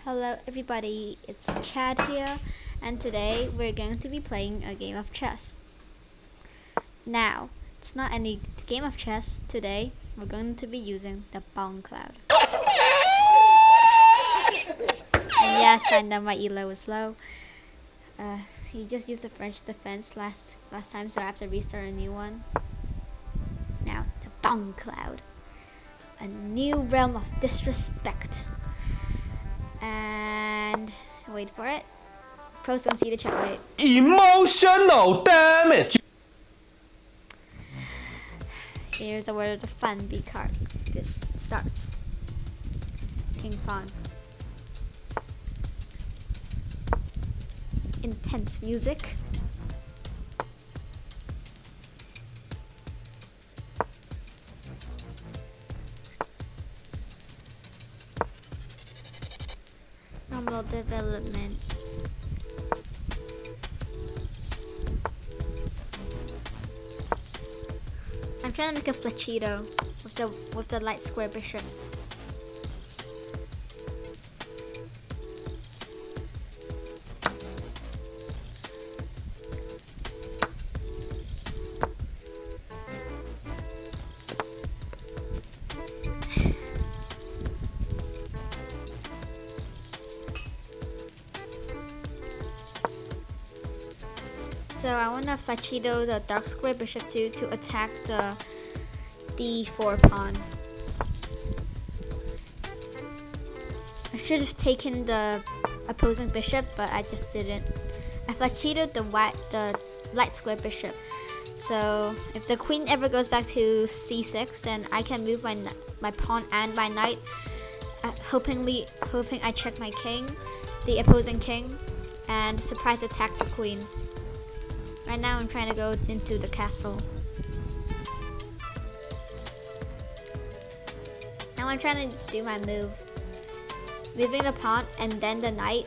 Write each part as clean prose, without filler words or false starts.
Hello everybody, it's Chad here, and today we're going to be playing a game of chess. Now, it's not any game of chess. Today, we're going to be using the Bong Cloud. And yes, I know my elo was low. He just used the French defense last time, so I have to restart a new one. Now, the Bong Cloud. A new realm of disrespect. And wait for it. Pros don't see the chat. Wait. Emotional damage. Here's the word of the fun B card. This starts. King's pawn. Intense music. Normal development. I'm trying to make a flechito with the light square bishop. So I want to flechito the dark square bishop too to attack the d4 pawn. I should have taken the opposing bishop, but I just didn't. I flechitoed the light square bishop. So if the queen ever goes back to c6, then I can move my pawn and my knight, hoping I check my king, the opposing king, and surprise attack the queen. Right now I'm trying to go into the castle. Now I'm trying to do my move. Moving the pawn and then the knight.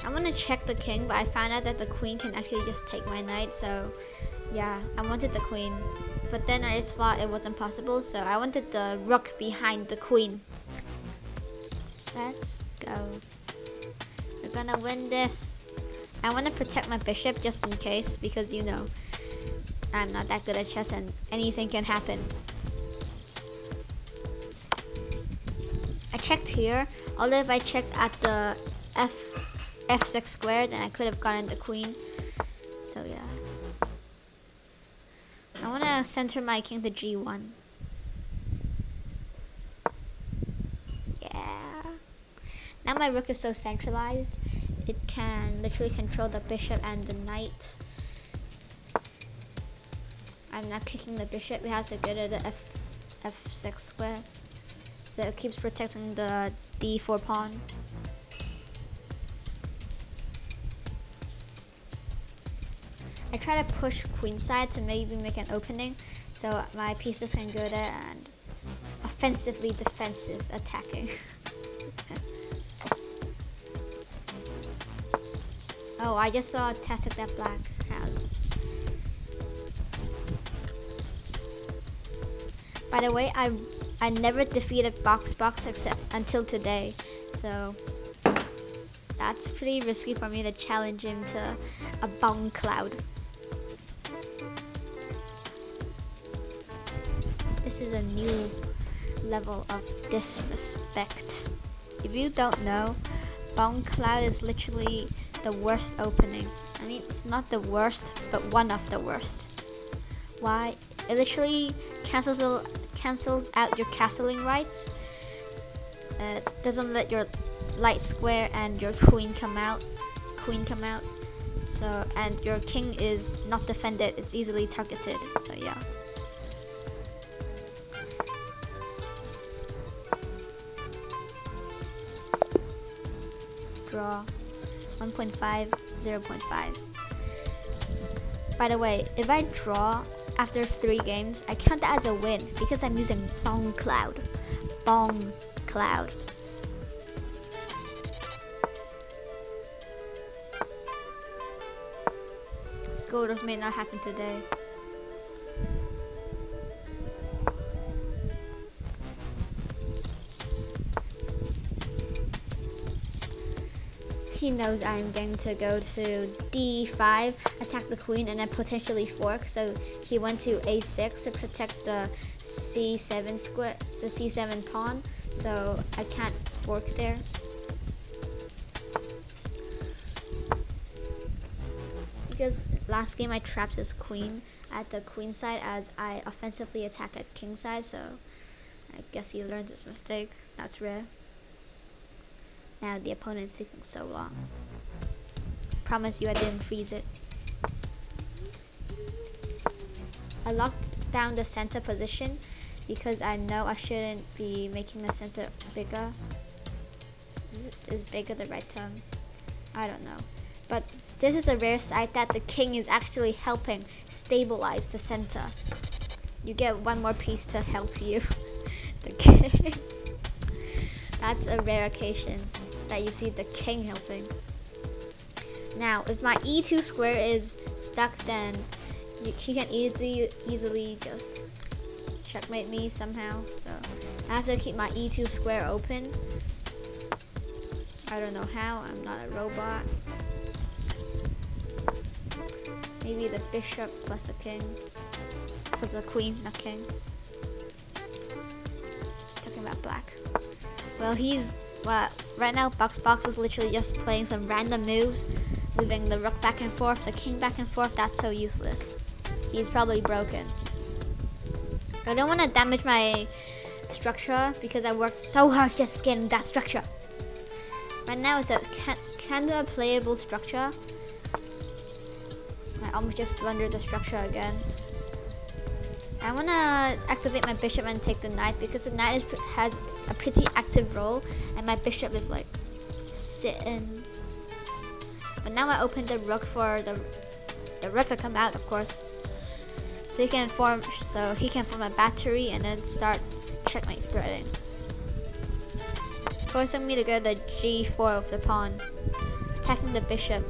I want to check the king, but I found out that the queen can actually just take my knight, so yeah, I wanted the queen. But then I just thought it wasn't possible, so I wanted the rook behind the queen. Let's go. We're gonna win this. I want to protect my bishop just in case, because you know I'm not that good at chess and anything can happen. I checked here, although if I checked at the f6 squared, then I could have gotten the queen. So yeah. I want to center my king to g1. Yeah. Now my rook is so centralized, it can literally control the bishop and the knight. I'm not kicking the bishop, it has to go to the f6 square. So it keeps protecting the d4 pawn. I try to push queenside to maybe make an opening so my pieces can go there and offensively defensive attacking. Oh, I just saw a tactic that black has. By the way, I never defeated Box except until today, so that's pretty risky for me to challenge him to a Bong Cloud. This is a new level of disrespect. If you don't know, Bong Cloud is literally the worst opening. I mean, it's not the worst, but one of the worst. Why? It literally cancels out your castling rights. Doesn't let your light square and your queen come out. So, and your king is not defended. It's easily targeted. So yeah. Draw. 1.5, 0.5. By the way, if I draw after 3 games, I count that as a win because I'm using Bong Cloud. Bong Cloud. Scolders may not happen today. he knows I'm going to go to d5, attack the queen, and then potentially fork. So he went to a6 to protect the c7 square, the c7 pawn. So I can't fork there. Because last game I trapped his queen at the queen side as I offensively attack at king side. So I guess he learned his mistake. That's rare. Now the opponent is taking so long. Promise you I didn't freeze it. I locked down the center position because I know I shouldn't be making the center bigger. Is bigger the right term? I don't know. But this is a rare sight that the king is actually helping stabilize the center. You get one more piece to help you. The king. That's a rare occasion that you see the king helping. Now, if my e2 square is stuck, then he can easily just checkmate me somehow. So I have to keep my e2 square open. I don't know how. I'm not a robot. Maybe the bishop plus the king. Plus the queen, not king. Talking about black. Well, right now Box is literally just playing some random moves, moving the rook back and forth, the king back and forth. That's so useless. He's probably broken. I don't want to damage my structure because I worked so hard just getting that structure. Right now it's a kind of playable structure. I almost just blundered the structure again. I want to activate my bishop and take the knight because the knight has a pretty active role and my bishop is like sitting. But now I opened the rook for the rook to come out, of course. So he can form a battery and then start checkmate threading. Forcing me to go to g4 of the pawn, attacking the bishop.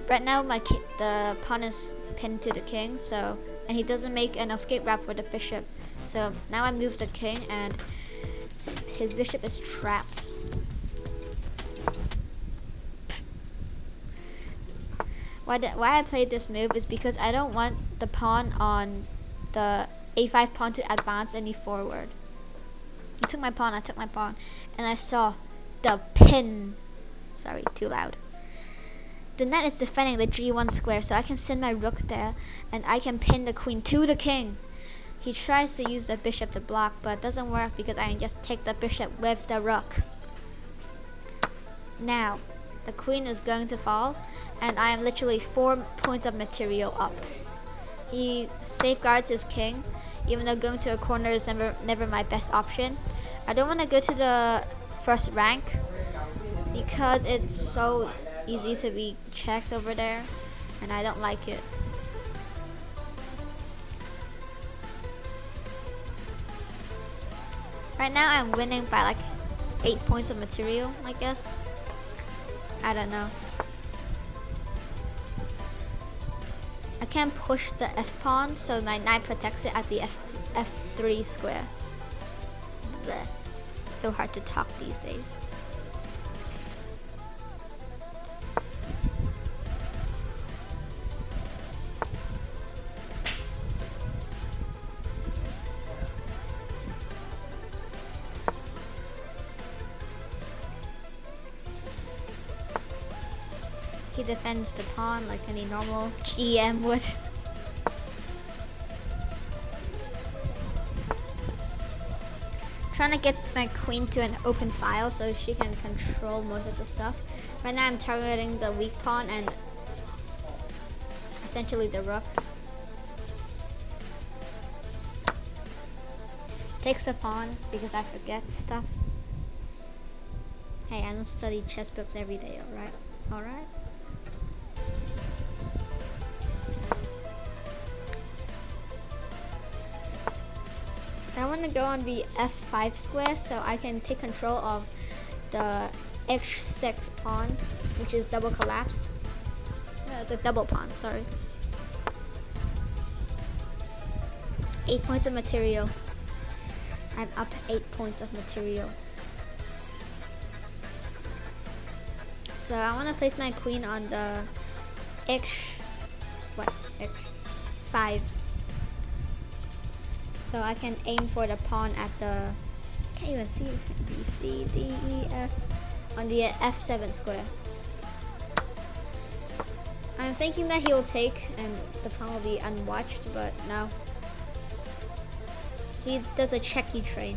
Right now the pawn is pinned to the king, so and he doesn't make an escape route for the bishop. So now I move the king and his bishop is trapped. Why I played this move is because I don't want the pawn on the a5 pawn to advance any forward. He took my pawn, I took my pawn, and I saw the pin. Sorry, too loud. The knight is defending the g1 square, so I can send my rook there, and I can pin the queen to the king. He tries to use the bishop to block, but it doesn't work because I can just take the bishop with the rook. Now, the queen is going to fall, and I am literally 4 points of material up. He safeguards his king, even though going to a corner is never my best option. I don't want to go to the first rank because it's so easy to be checked over there, and I don't like it. Right now I'm winning by like 8 points of material, I guess. I don't know. I can't push the f pawn, so my knight protects it at the f3 square. Blech. So hard to talk these days. He defends the pawn like any normal GM would. Trying to get my queen to an open file so she can control most of the stuff. Right now I'm targeting the weak pawn and essentially the rook. Takes the pawn because I forget stuff. Hey, I don't study chess books every day, alright? Alright? I want to go on the f5 square so I can take control of the h6 pawn, which is double collapsed. The double pawn, sorry. 8 points of material. I'm up 8 points of material. So I want to place my queen on the h5, so I can aim for the pawn at the, can't even see, B, C, D, E, F, on the f7 square. I'm thinking that he will take and the pawn will be unwatched, but no. He does a checky train.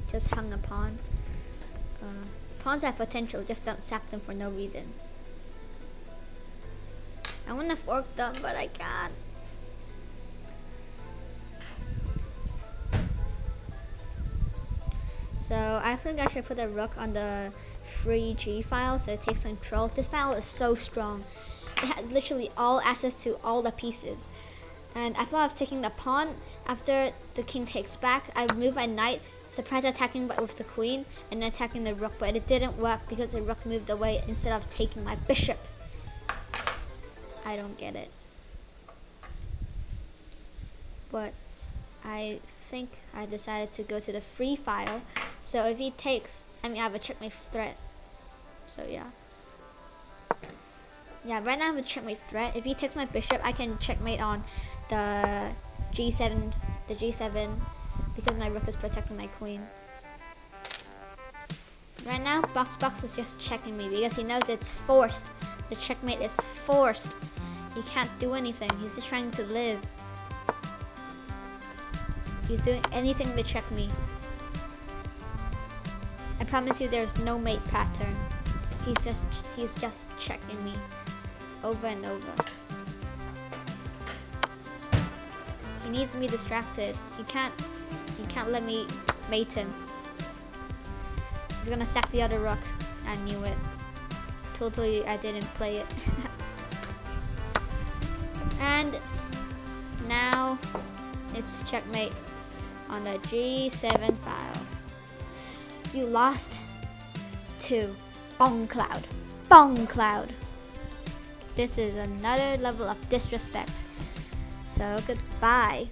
Just hung a pawn. Pawns have potential, just don't sack them for no reason. I want to fork them, but I can't. So I think I should put a rook on the free G file so it takes control. This file is so strong. It has literally all access to all the pieces. And I thought of taking the pawn. After the king takes back, I move my knight, surprise attacking with the queen, and then attacking the rook, but it didn't work because the rook moved away instead of taking my bishop. I don't get it. But I think I decided to go to the free file. So if he takes, I have a checkmate threat. So yeah. Yeah, right now I have a checkmate threat. If he takes my bishop, I can checkmate on the G7, because my rook is protecting my queen. Right now, Box is just checking me because he knows it's forced. The checkmate is forced. He can't do anything. He's just trying to live. He's doing anything to check me. I promise you there's no mate pattern. He's just checking me over and over. He needs me distracted. He can't let me mate him. He's gonna sack the other rook. I knew it. Totally, I didn't play it. And now it's checkmate on the G7 file. You lost to Bong Cloud. Bong Cloud. This is another level of disrespect. So goodbye.